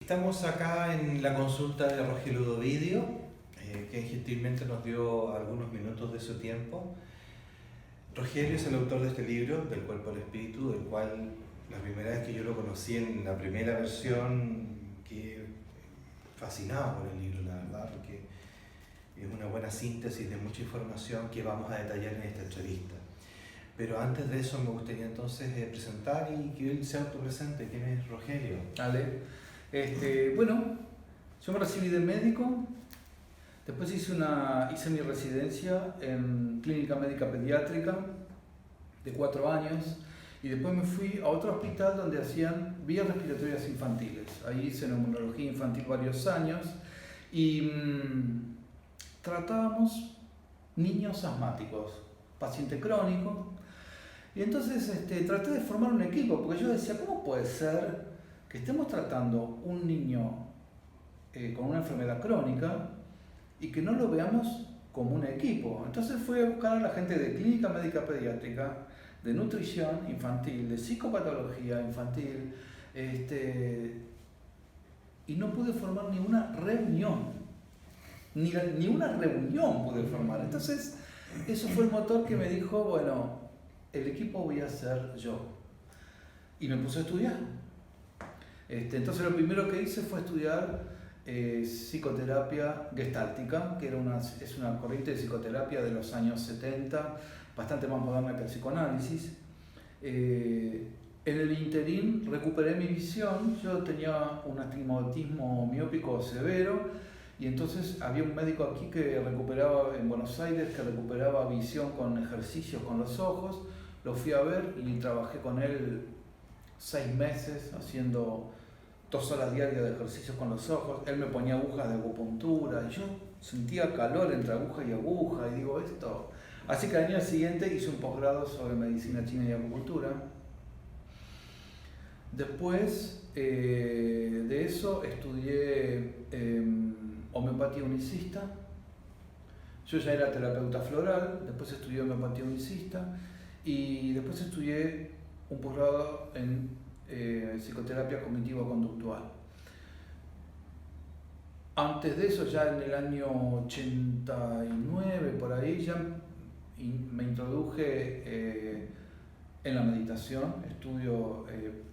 Estamos acá en la consulta de Rogelio Ovidio, que gentilmente nos dio algunos minutos de su tiempo. Rogelio es el autor de este libro, Del cuerpo al espíritu, del cual la primera vez que yo lo conocí en la primera versión quedé fascinado por el libro, la verdad, porque es una buena síntesis de mucha información que vamos a detallar en esta entrevista. Pero antes de eso me gustaría entonces presentar y que él se autopresente. ¿Quién es Rogelio? Dale. Bueno, yo me recibí de médico, después hice mi residencia en clínica médica pediátrica de 4 años y después me fui a otro hospital donde hacían vías respiratorias infantiles. Ahí hice neumología infantil varios años y tratábamos niños asmáticos, paciente crónico. Y entonces traté de formar un equipo, porque yo decía, ¿cómo puede ser que estemos tratando un niño con una enfermedad crónica y que no lo veamos como un equipo? Entonces fui a buscar a la gente de clínica médica pediátrica, de nutrición infantil, de psicopatología infantil, y no pude formar ni una reunión, ni una reunión pude formar. Entonces eso fue el motor que me dijo, bueno, el equipo voy a ser yo. Y me puse a estudiar. Entonces lo primero que hice fue estudiar psicoterapia gestáltica, que es una corriente de psicoterapia de los años 70, bastante más moderna que el psicoanálisis. En el interín recuperé mi visión. Yo tenía un astigmatismo miópico severo y entonces había un médico aquí que recuperaba, en Buenos Aires, que recuperaba visión con ejercicios con los ojos. Lo fui a ver y trabajé con él 6 meses haciendo 2 horas diarias de ejercicios con los ojos. Él me ponía agujas de acupuntura y yo sentía calor entre aguja y aguja y digo esto. Así que al año siguiente hice un posgrado sobre medicina china y acupuntura. Después de eso estudié homeopatía unicista. Yo ya era terapeuta floral, después estudié homeopatía unicista y después estudié un posgrado en psicoterapia cognitivo-conductual. Antes de eso, ya en el año 89, por ahí, ya me introduje en la meditación.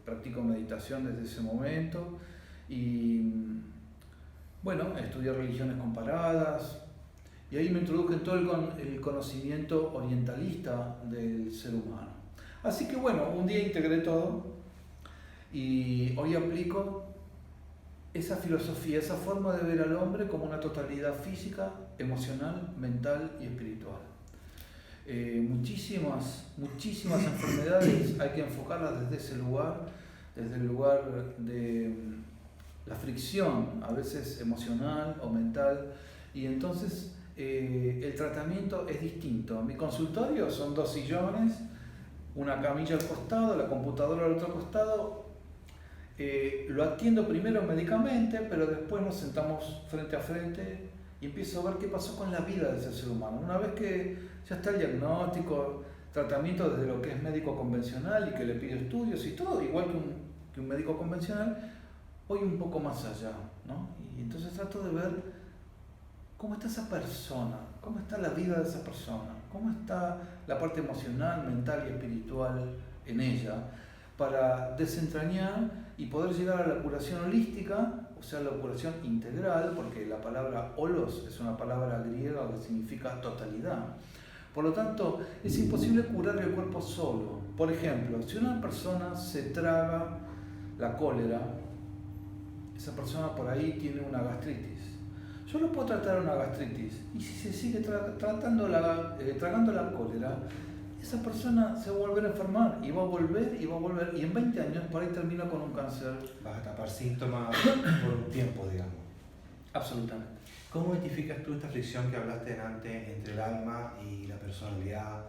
Practico meditación desde ese momento y bueno, estudié religiones comparadas y ahí me introduje en todo el conocimiento orientalista del ser humano. Así que bueno, un día integré todo y hoy aplico esa filosofía, esa forma de ver al hombre como una totalidad física, emocional, mental y espiritual. Muchísimas enfermedades hay que enfocarlas desde ese lugar, desde el lugar de la fricción, a veces emocional o mental, y entonces el tratamiento es distinto. Mi consultorio son 2 sillones, una camilla al costado, la computadora al otro costado. Lo atiendo primero médicamente, pero después nos sentamos frente a frente y empiezo a ver qué pasó con la vida de ese ser humano. Una vez que ya está el diagnóstico, tratamiento desde lo que es médico convencional y que le pido estudios y todo, igual que un médico convencional, voy un poco más allá, ¿no? Y entonces trato de ver cómo está esa persona, cómo está la vida de esa persona, cómo está la parte emocional, mental y espiritual en ella, para desentrañar y poder llegar a la curación holística, o sea, la curación integral, porque la palabra holos es una palabra griega que significa totalidad. Por lo tanto, es imposible curar el cuerpo solo. Por ejemplo, si una persona se traga la cólera, esa persona por ahí tiene una gastritis. Yo no puedo tratar una gastritis, y si se sigue tragando la cólera, esa persona se va a volver a enfermar y va a volver, y en 20 años por ahí termina con un cáncer. Vas a tapar síntomas por un tiempo, digamos. Absolutamente. ¿Cómo identificas tú esta fricción que hablaste antes entre el alma y la personalidad,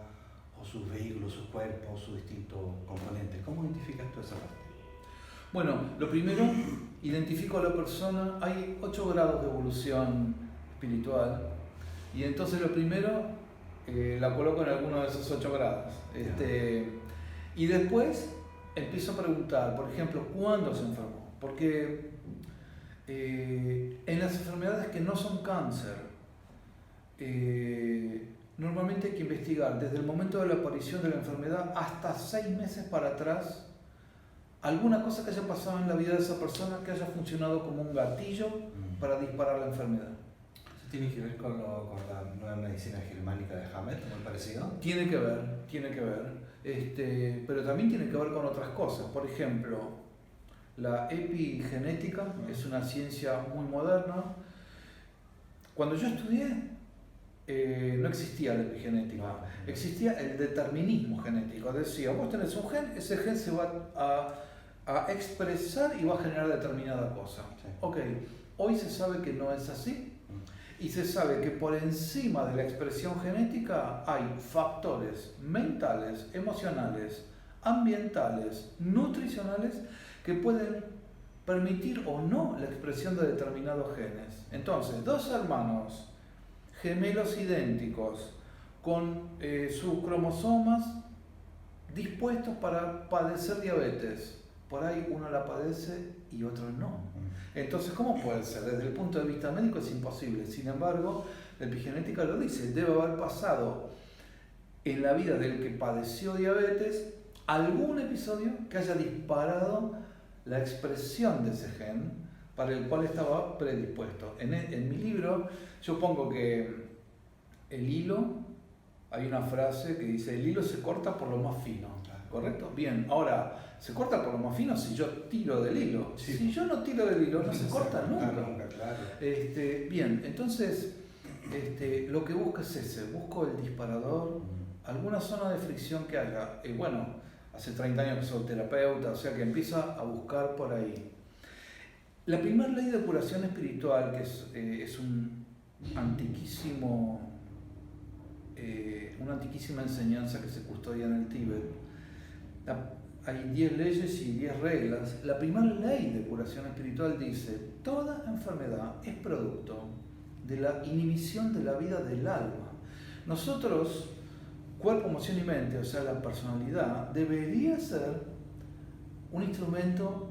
o sus vehículos, sus cuerpos, sus distintos componentes? ¿Cómo identificas tú esa parte? Bueno, lo primero, identifico a la persona. Hay 8 grados de evolución espiritual y entonces lo primero la coloco en alguno de esos 8 grados. Y después empiezo a preguntar, por ejemplo, ¿cuándo se enfermó? Porque En las enfermedades que no son cáncer, normalmente hay que investigar desde el momento de la aparición de la enfermedad hasta 6 meses para atrás alguna cosa que haya pasado en la vida de esa persona que haya funcionado como un gatillo para disparar la enfermedad. ¿Eso tiene que ver con la nueva medicina germánica de Hammett, muy parecido? Tiene que ver, pero también tiene que ver con otras cosas. Por ejemplo, la epigenética es una ciencia muy moderna. Cuando yo estudié, no existía la epigenética, existía el determinismo genético. Decía, vos tenés un gen, ese gen se va a expresar y va a generar determinada cosa. Sí. Ok, hoy se sabe que no es así y se sabe que por encima de la expresión genética hay factores mentales, emocionales, ambientales, nutricionales que pueden permitir o no la expresión de determinados genes. Entonces, 2 hermanos gemelos idénticos con sus cromosomas dispuestos para padecer diabetes. Por ahí uno la padece y otro no. Entonces, ¿cómo puede ser? Desde el punto de vista médico es imposible. Sin embargo, la epigenética lo dice, debe haber pasado en la vida del que padeció diabetes algún episodio que haya disparado la expresión de ese gen para el cual estaba predispuesto. En mi libro yo pongo que el hilo, hay una frase que dice, el hilo se corta por lo más fino, ¿correcto? Bien, ahora, se corta por lo más fino si yo tiro del hilo. Sí. Si yo no tiro del hilo, no se corta nunca. Claro. Bien, entonces, lo que busco es ese, busco el disparador, alguna zona de fricción que haya. Bueno, hace 30 años que soy terapeuta, o sea que empieza a buscar por ahí. La primera ley de curación espiritual, que es una antiquísima enseñanza que se custodia en el Tíbet, hay 10 leyes y 10 reglas. La primera ley de curación espiritual dice: toda enfermedad es producto de la inhibición de la vida del alma. Nosotros, cuerpo, emoción y mente, o sea, la personalidad, debería ser un instrumento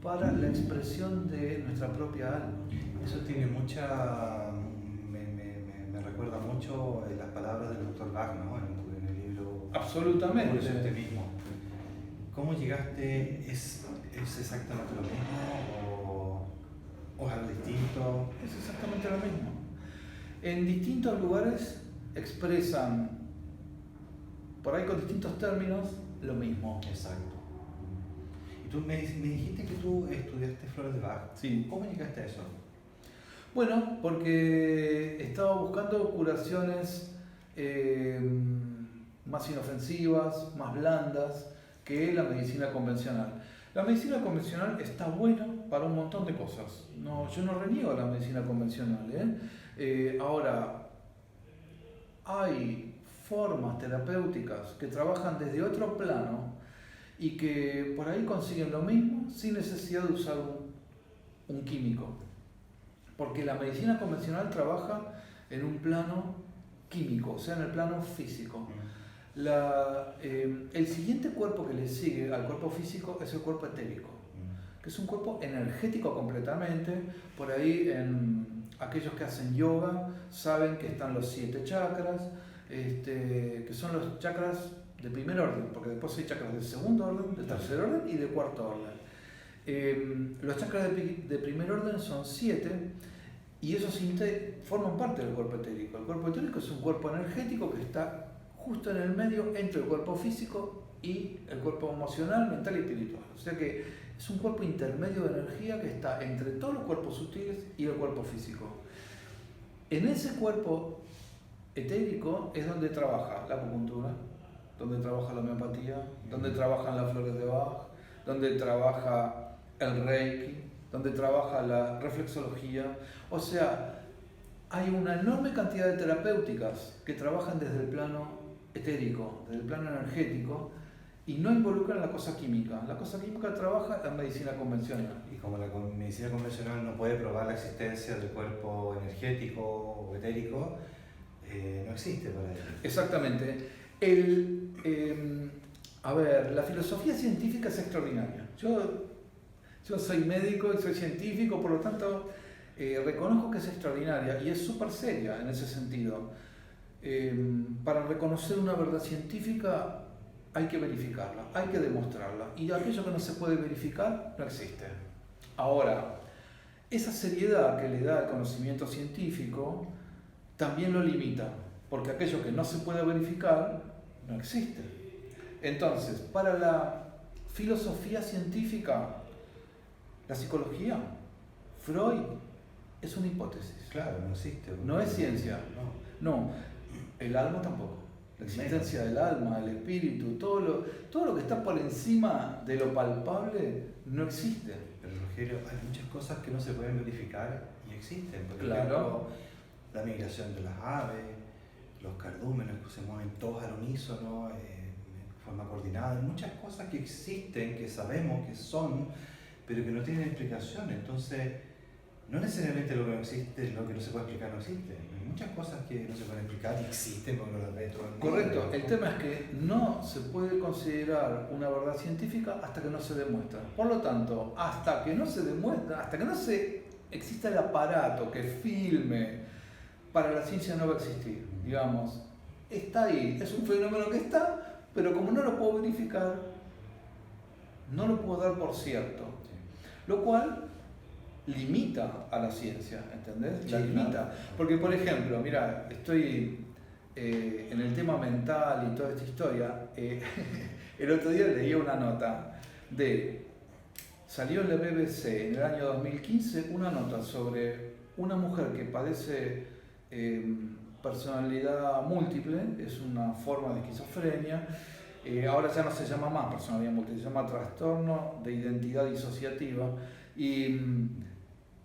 para la expresión de nuestra propia alma. Eso tiene me recuerda mucho las palabras del Dr. Bach, ¿no? En el libro. Absolutamente. Usted mismo. ¿Cómo llegaste? ¿Es exactamente lo mismo o es algo distinto? Es exactamente lo mismo. En distintos lugares expresan, por ahí con distintos términos, lo mismo. Exacto. Y tú me dijiste que tú estudiaste flores de Bach. Sí. ¿Cómo llegaste a eso? Bueno, porque estaba buscando curaciones más inofensivas, más blandas que la medicina convencional. La medicina convencional está buena para un montón de cosas. No, yo no reniego a la medicina convencional. Ahora, hay formas terapéuticas que trabajan desde otro plano y que por ahí consiguen lo mismo sin necesidad de usar un químico. Porque la medicina convencional trabaja en un plano químico, o sea, en el plano físico. El siguiente cuerpo que le sigue al cuerpo físico es el cuerpo etérico, que es un cuerpo energético completamente. Por ahí, aquellos que hacen yoga saben que están los 7 chakras, que son los chakras de primer orden, porque después hay chakras de segundo orden, de tercer orden y de cuarto orden. Los chakras de primer orden son 7 y esos forman parte del cuerpo etérico. El cuerpo etérico es un cuerpo energético que está justo en el medio entre el cuerpo físico y el cuerpo emocional, mental y espiritual. O sea que es un cuerpo intermedio de energía que está entre todos los cuerpos sutiles y el cuerpo físico. En ese cuerpo etérico es donde trabaja la acupuntura, donde trabaja la homeopatía, donde trabajan las flores de Bach, donde trabaja el Reiki, donde trabaja la reflexología. O sea, hay una enorme cantidad de terapéuticas que trabajan desde el plano etérico, desde el plano energético, y no involucran la cosa química. La cosa química trabaja la medicina convencional. Y como la medicina convencional no puede probar la existencia del cuerpo energético o etérico, no existe para ello. Exactamente. La filosofía científica es extraordinaria. Yo Yo soy médico y soy científico, por lo tanto reconozco que es extraordinaria y es súper seria en ese sentido. Para reconocer una verdad científica hay que verificarla, hay que demostrarla, y aquello que no se puede verificar no existe. Ahora, esa seriedad que le da el conocimiento científico también lo limita, porque aquello que no se puede verificar no existe. Entonces, para la filosofía científica, la psicología, Freud es una hipótesis. Claro, no existe. No es ciencia. No, el alma tampoco. La existencia del alma, el espíritu, todo lo que está por encima de lo palpable no existe. Pero Rogelio, hay muchas cosas que no se pueden verificar y existen. Por Claro. ejemplo, la migración de las aves, los cardúmenos que se mueven todos al unísono, de forma coordinada. Hay muchas cosas que existen, que sabemos que son, pero que no tienen explicación. Entonces, no necesariamente lo que no existe, lo que no se puede explicar no existe. Hay muchas cosas que no se pueden explicar y existen porque lo ve todo el mundo. Correcto, el tema es que no se puede considerar una verdad científica hasta que no se demuestra. Por lo tanto, hasta que no se demuestra, hasta que no exista el aparato que filme, para la ciencia no va a existir, digamos. Está ahí, es un fenómeno que está, pero como no lo puedo verificar, no lo puedo dar por cierto. Lo cual limita a la ciencia, ¿entendés? La limita. Claro. Porque, por ejemplo, mira, estoy en el tema mental y toda esta historia. El otro día leí una nota salió en la BBC en el año 2015 una nota sobre una mujer que padece personalidad múltiple, es una forma de esquizofrenia. Ahora ya no se llama más personalidad múltiple, se llama trastorno de identidad disociativa. Y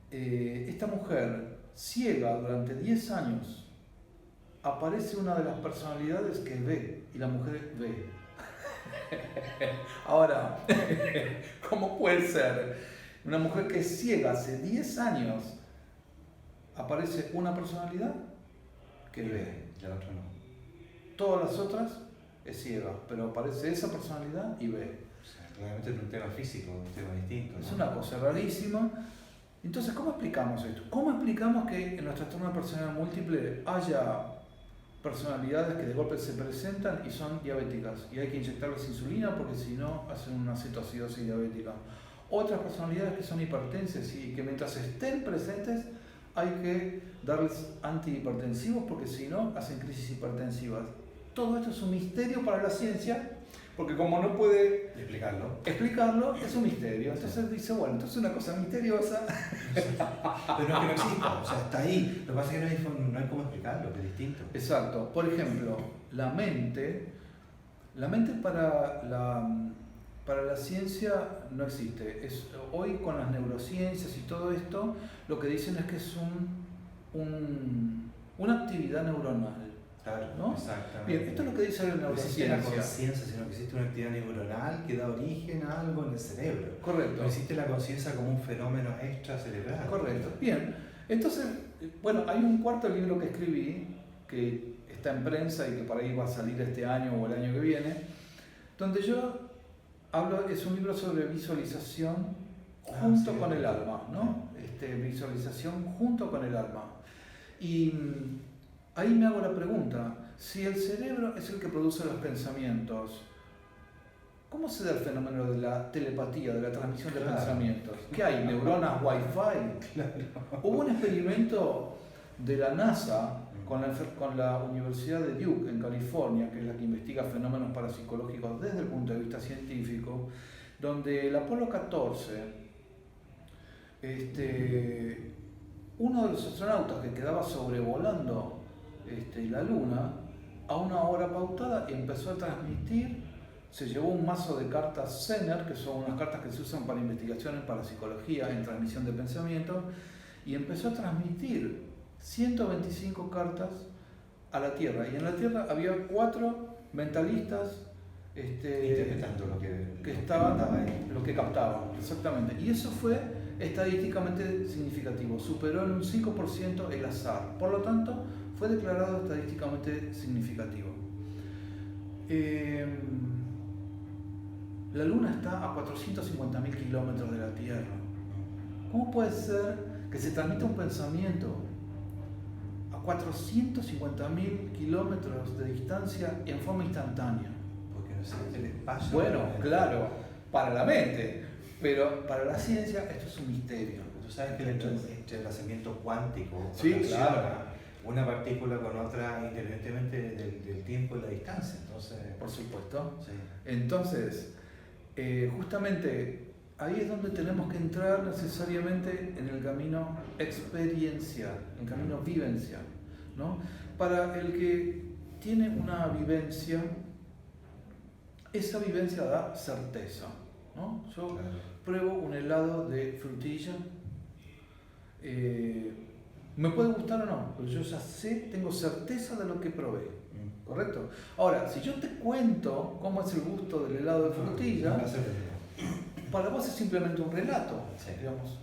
esta mujer, ciega durante 10 años, aparece una de las personalidades que ve, y la mujer ve. Ahora, ¿cómo puede ser? Una mujer que es ciega hace 10 años, aparece una personalidad que ve. La otra no. Todas las otras es ciega, pero aparece esa personalidad y ve. O sea, claramente es un tema físico, un tema distinto, ¿no? Es una cosa rarísima. Entonces, ¿cómo explicamos esto? ¿Cómo explicamos que en los trastornos de personalidad múltiple haya personalidades que de golpe se presentan y son diabéticas y hay que inyectarles insulina porque si no hacen una cetoacidosis diabética? Otras personalidades que son hipertensas y que mientras estén presentes hay que darles antihipertensivos porque si no hacen crisis hipertensivas. Todo esto es un misterio para la ciencia, porque como no puede explicarlo, es un misterio. Entonces dice, bueno, entonces es una cosa misteriosa. Pero no es que no exista, o sea, está ahí. Lo que pasa es que no hay cómo explicarlo, que es distinto. Exacto. Por ejemplo, la mente para la ciencia no existe. Hoy con las neurociencias y todo esto, lo que dicen es que es una actividad neuronal. Claro, ¿no? Exactamente. Bien, esto es lo que dice la No existe neurociencia. la conciencia, sino que existe una actividad neuronal que da origen a algo en el cerebro. Correcto. No existe la conciencia como un fenómeno extracerebral. Correcto. Bien. Entonces, bueno, hay un cuarto libro que escribí que está en prensa y que por ahí va a salir este año o el año que viene, donde yo hablo, es un libro sobre visualización junto con el alma, ¿no? Visualización junto con el alma. Y ahí me hago la pregunta, si el cerebro es el que produce los pensamientos, ¿cómo se da el fenómeno de la telepatía, de la transmisión de pensamientos? ¿Qué hay? ¿Neuronas Wi-Fi? Claro. Hubo un experimento de la NASA con la Universidad de Duke en California, que es la que investiga fenómenos parapsicológicos desde el punto de vista científico, donde el Apolo 14, uno de los astronautas que quedaba sobrevolando la Luna, a una hora pautada empezó a transmitir, se llevó un mazo de cartas Zener, que son unas cartas que se usan para investigaciones para psicología en transmisión de pensamientos, y empezó a transmitir 125 cartas a la Tierra. Y en la Tierra había 4 mentalistas interpretando lo que captaban, exactamente. Y eso fue estadísticamente significativo, superó en un 5% el azar, por lo tanto fue declarado estadísticamente significativo. La Luna está a 450.000 kilómetros de la Tierra. ¿Cómo puede ser que se transmita un pensamiento a 450.000 kilómetros de distancia en forma instantánea? Porque no existe el espacio. Bueno, claro, para la mente, pero para la ciencia esto es un misterio. Tú sabes que el entrelazamiento cuántico Sí, relaciona claro. una partícula con otra independientemente del tiempo y la distancia. Entonces, Por supuesto. sí. Entonces, justamente ahí es donde tenemos que entrar necesariamente en el camino experiencial, el camino vivencial, ¿no? Para el que tiene una vivencia, esa vivencia da certeza, ¿no? Yo Claro. pruebo un helado de frutilla, me puede gustar o no, pero yo ya sé, tengo certeza de lo que probé. ¿Correcto? Ahora, si yo te cuento cómo es el gusto del helado de frutilla, para vos es simplemente un relato, Sí. digamos.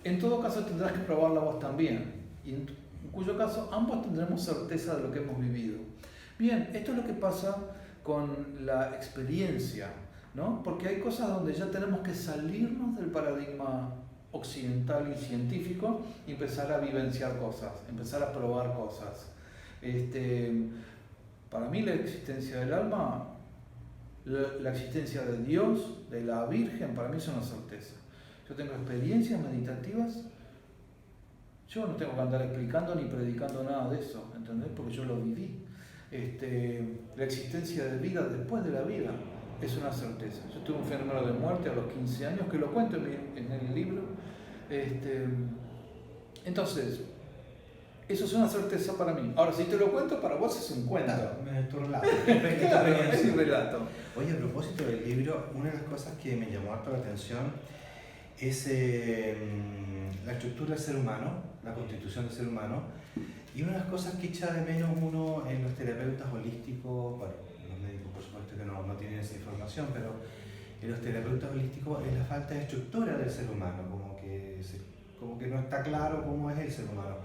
En todo caso tendrás que probarla vos también, y en cuyo caso ambos tendremos certeza de lo que hemos vivido. Bien, esto es lo que pasa con la experiencia, ¿no? Porque hay cosas donde ya tenemos que salirnos del paradigma occidental y científico y empezar a vivenciar cosas, empezar a probar cosas. Para mí la existencia del alma, la existencia de Dios, de la Virgen, para mí es una certeza. Yo tengo experiencias meditativas, yo no tengo que andar explicando ni predicando nada de eso, ¿entendés? Porque yo lo viví. La existencia de vida después de la vida es una certeza. Yo tuve un fenómeno de muerte a los 15 años, que lo cuento en el libro. Entonces, eso es una certeza para mí. Ahora, si te lo cuento, para vos es un cuento. Es tu relato. Claro, es un relato. Oye, a propósito del libro, una de las cosas que me llamó harto la atención es la estructura del ser humano, la constitución del ser humano, y una de las cosas que echa de menos uno en los terapeutas holísticos, bueno, los médicos por supuesto que no tienen esa información, pero en los terapeutas holísticos es la falta de estructura del ser humano, como que no está claro cómo es el ser humano.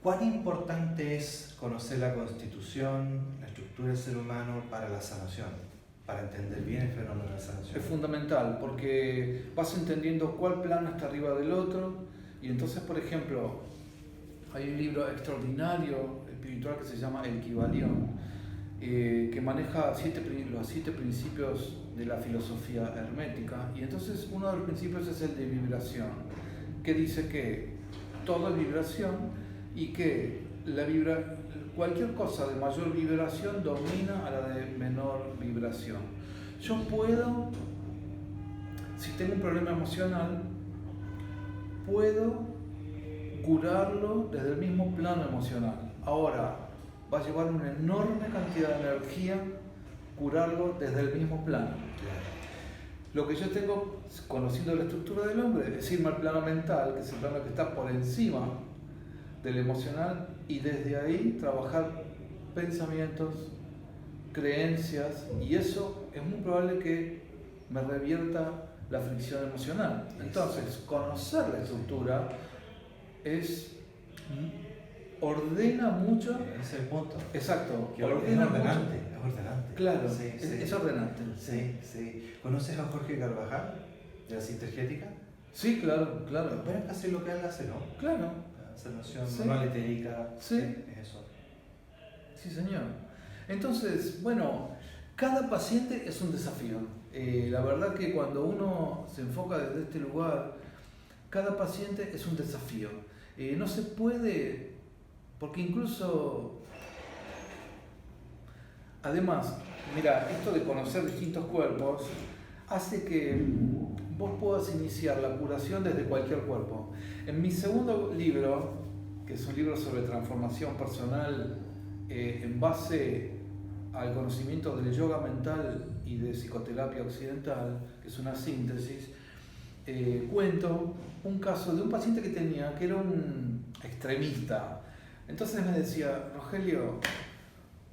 ¿Cuán importante es conocer la constitución, la estructura del ser humano para la sanación, para entender bien el fenómeno de la sanación? Es fundamental porque vas entendiendo cuál plano está arriba del otro y entonces, por ejemplo, hay un libro extraordinario espiritual que se llama El Kybalión, que maneja los 7 principios de la filosofía hermética, y entonces uno de los principios es el de vibración, que dice que todo es vibración y que cualquier cosa de mayor vibración domina a la de menor vibración. Yo puedo, si tengo un problema emocional, puedo curarlo desde el mismo plano emocional. Ahora, va a llevar una enorme cantidad de energía curarlo desde el mismo plano. Lo que yo tengo, conociendo la estructura del hombre, es irme al plano mental, que es el plano que está por encima del emocional, y desde ahí trabajar pensamientos, creencias, y eso es muy probable que me revierta la fricción emocional. Entonces, conocer la estructura ordena mucho. Ese es el punto. Exacto. Que ordena ordenante, mucho. Es ordenante. Claro, sí, es ordenante. Sí. ¿Conoces a Jorge Carvajal, de la sintergética? Sí, claro. Bueno, es casi lo que él hace, ¿no? Claro. La sanación manual etérica. Sí. Es eso. Sí, señor. Entonces, bueno, cada paciente es un desafío. La verdad que cuando uno se enfoca desde este lugar, cada paciente es un desafío. No se puede, porque incluso, además, mira, esto de conocer distintos cuerpos hace que vos puedas iniciar la curación desde cualquier cuerpo. En mi segundo libro, que es un libro sobre transformación personal en base al conocimiento del yoga mental y de psicoterapia occidental, que es una síntesis, cuento un caso de un paciente que tenía, que era un extremista. Entonces me decía: Rogelio,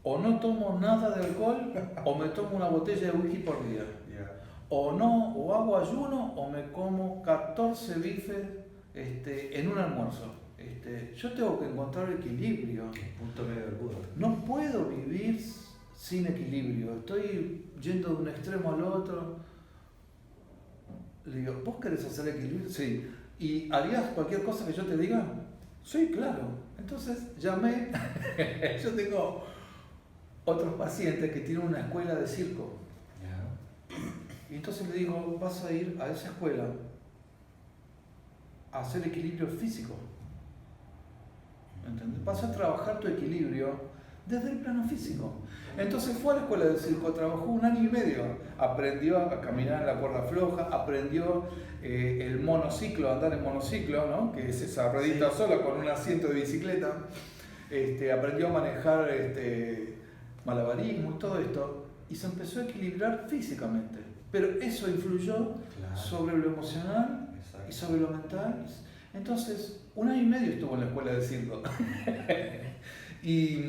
o no tomo nada de alcohol o me tomo una botella de whisky por día. O hago ayuno o me como 14 bifes en un almuerzo. Yo tengo que encontrar equilibrio. Punto medio del Buda. No puedo vivir sin equilibrio. Estoy yendo de un extremo al otro. Le digo, ¿vos querés hacer equilibrio? Sí. ¿Y harías cualquier cosa que yo te diga? Sí, claro. Entonces llamé, yo tengo otros pacientes que tienen una escuela de circo. Y entonces le digo, vas a ir a esa escuela a hacer equilibrio físico. ¿Entendés? Vas a trabajar tu equilibrio desde el plano físico. Entonces fue a la escuela de circo, trabajó 1 año y medio, aprendió a caminar en la cuerda floja, aprendió el monociclo, a andar en monociclo, ¿no? Que es esa ruedita sola con un asiento de bicicleta, aprendió a manejar malabarismo y todo esto, y se empezó a equilibrar físicamente. Pero eso influyó sobre lo emocional y sobre lo mental. Entonces, 1 año y medio estuvo en la escuela de circo. Y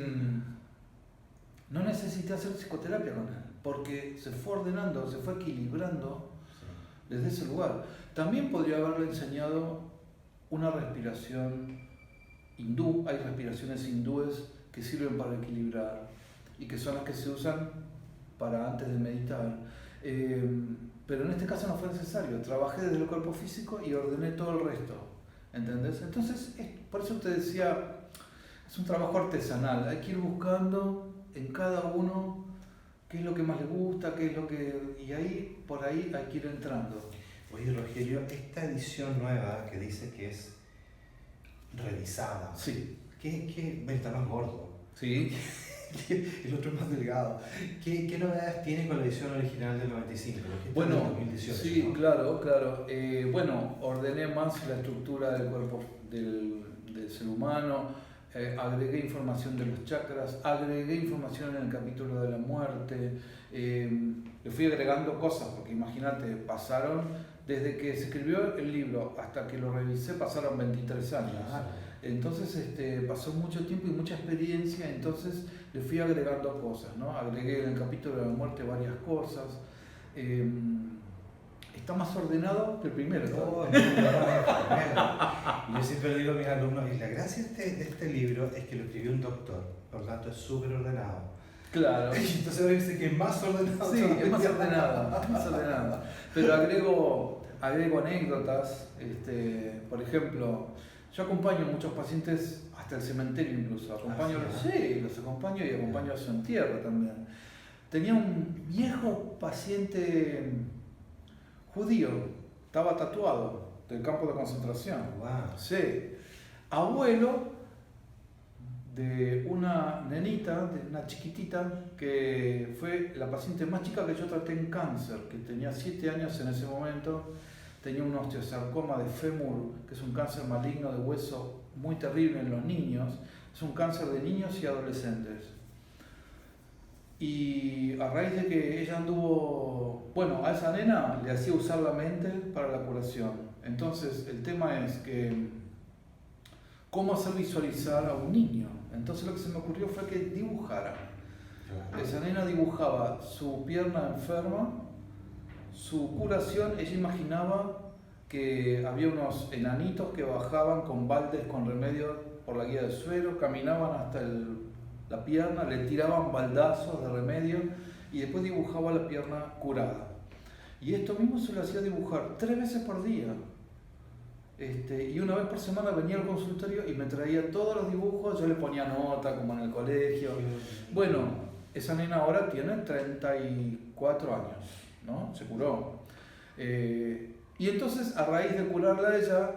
no necesité hacer psicoterapia con él, porque se fue ordenando, se fue equilibrando desde ese lugar. También podría haberle enseñado una respiración hindú. Hay respiraciones hindúes que sirven para equilibrar y que son las que se usan para antes de meditar. Pero en este caso no fue necesario. Trabajé desde el cuerpo físico y ordené todo el resto. ¿Entendés? Entonces, por eso te decía, es un trabajo artesanal. Hay que ir buscando en cada uno qué es lo que más le gusta, qué es lo que... Y ahí, por ahí hay que ir entrando. Oye, Rogelio, esta edición nueva que dice que es revisada. Sí. ¿Qué está más gordo? Sí. El otro es más delgado. ¿Qué novedades tiene con la edición original del 95? Bueno, del 2018, sí, ¿no? claro. Bueno, ordené más la estructura del cuerpo del ser humano. Agregué información de los chakras, agregué información en el capítulo de la muerte, le fui agregando cosas, porque imagínate, pasaron, desde que se escribió el libro hasta que lo revisé, pasaron 23 años. Entonces pasó mucho tiempo y mucha experiencia, entonces le fui agregando cosas, ¿no? Agregué en el capítulo de la muerte varias cosas. Está más ordenado que el primero, ¿no? Yo siempre digo a mis alumnos, y la gracia de este libro es que lo escribió un doctor, por lo tanto es súper ordenado. Claro. Entonces me dice que es más ordenado. Sí, es más ordenado. Pero agrego anécdotas, por ejemplo, yo acompaño a muchos pacientes hasta el cementerio incluso. Los acompaño y acompaño a su entierro también. Tenía un viejo paciente judío, estaba tatuado del campo de concentración. Wow. Sí. Abuelo de una nenita, de una chiquitita, que fue la paciente más chica que yo traté en cáncer, que tenía 7 años en ese momento, tenía un osteosarcoma de fémur, que es un cáncer maligno de hueso muy terrible en los niños, es un cáncer de niños y adolescentes. Y a raíz de que ella anduvo, bueno, a esa nena le hacía usar la mente para la curación. Entonces el tema es que, ¿cómo hacer visualizar a un niño? Entonces lo que se me ocurrió fue que dibujara. Esa nena dibujaba su pierna enferma, su curación. Ella imaginaba que había unos enanitos que bajaban con baldes con remedio por la guía del suero, caminaban hasta la pierna, le tiraban baldazos de remedio y después dibujaba la pierna curada. Y esto mismo se lo hacía dibujar 3 veces por día. Y una vez por semana venía al consultorio y me traía todos los dibujos, yo le ponía nota como en el colegio. Bueno, esa nena ahora tiene 34 años, ¿no? Se curó. Y entonces, a raíz de curarla a ella,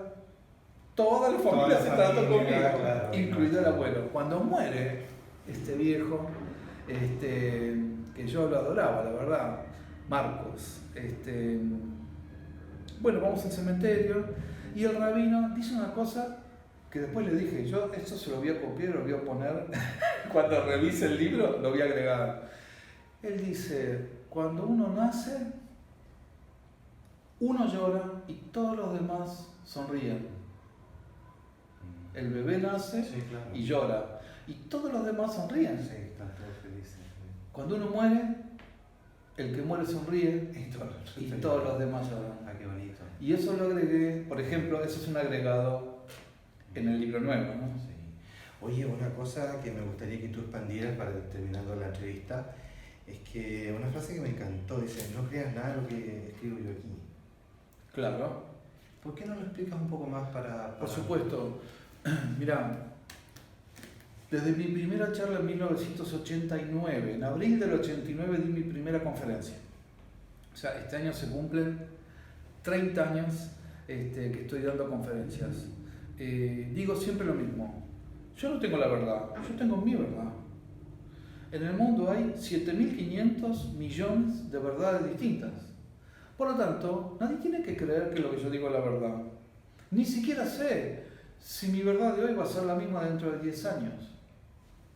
toda la familia se trató conmigo, claro, incluido el abuelo. Cuando muere este viejo, que yo lo adoraba, la verdad, Marcos, bueno, vamos al cementerio y el rabino dice una cosa que después le dije, yo esto se lo voy a copiar, lo voy a poner, cuando revise el libro lo voy a agregar. Él dice, cuando uno nace, uno llora y todos los demás sonríen. El bebé nace, sí, claro, y llora. Y todos los demás sonríen. Sí, están todos felices. Cuando uno muere, el que muere sonríe y todos los demás lloran. Ah, qué bonito. Y eso lo agregué, por ejemplo, eso es un agregado en el libro nuevo, ¿no? Sí. Oye, una cosa que me gustaría que tú expandieras para terminando la entrevista, es que una frase que me encantó, dice, no creas nada de lo que escribo yo aquí. Claro, ¿Por qué no lo explicas un poco más para...? por supuesto. Mirá, desde mi primera charla en 1989, en abril del 89 di mi primera conferencia. O sea, este año se cumplen 30 años que estoy dando conferencias. Digo siempre lo mismo. Yo no tengo la verdad, yo tengo mi verdad. En el mundo hay 7.500 millones de verdades distintas. Por lo tanto, nadie tiene que creer que lo que yo digo es la verdad. Ni siquiera sé si mi verdad de hoy va a ser la misma dentro de 10 años.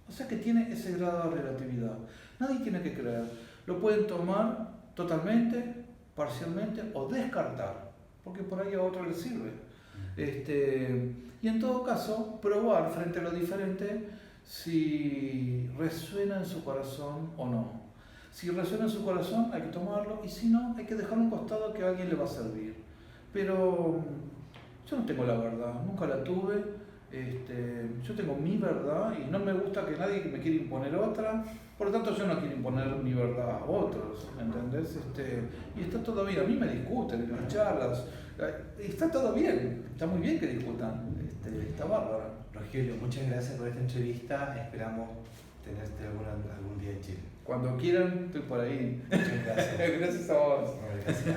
O sea que tiene ese grado de relatividad. Nadie tiene que creer. Lo pueden tomar totalmente, parcialmente o descartar, porque por ahí a otro les sirve. Y en todo caso, probar frente a lo diferente si resuena en su corazón o no. Si resuena en su corazón hay que tomarlo y si no hay que dejarlo a un costado que a alguien le va a servir. Pero yo no tengo la verdad, nunca la tuve. Yo tengo mi verdad y no me gusta que nadie me quiera imponer otra. Por lo tanto yo no quiero imponer mi verdad a otros, ¿entendés? Y está todo bien, a mí me discuten en las charlas. Está todo bien, está muy bien que discutan, está bárbaro. Rogelio, muchas gracias por esta entrevista. Esperamos tenerte algún día en Chile. Cuando quieran, estoy por ahí. Muchas gracias. Gracias a vos. Gracias.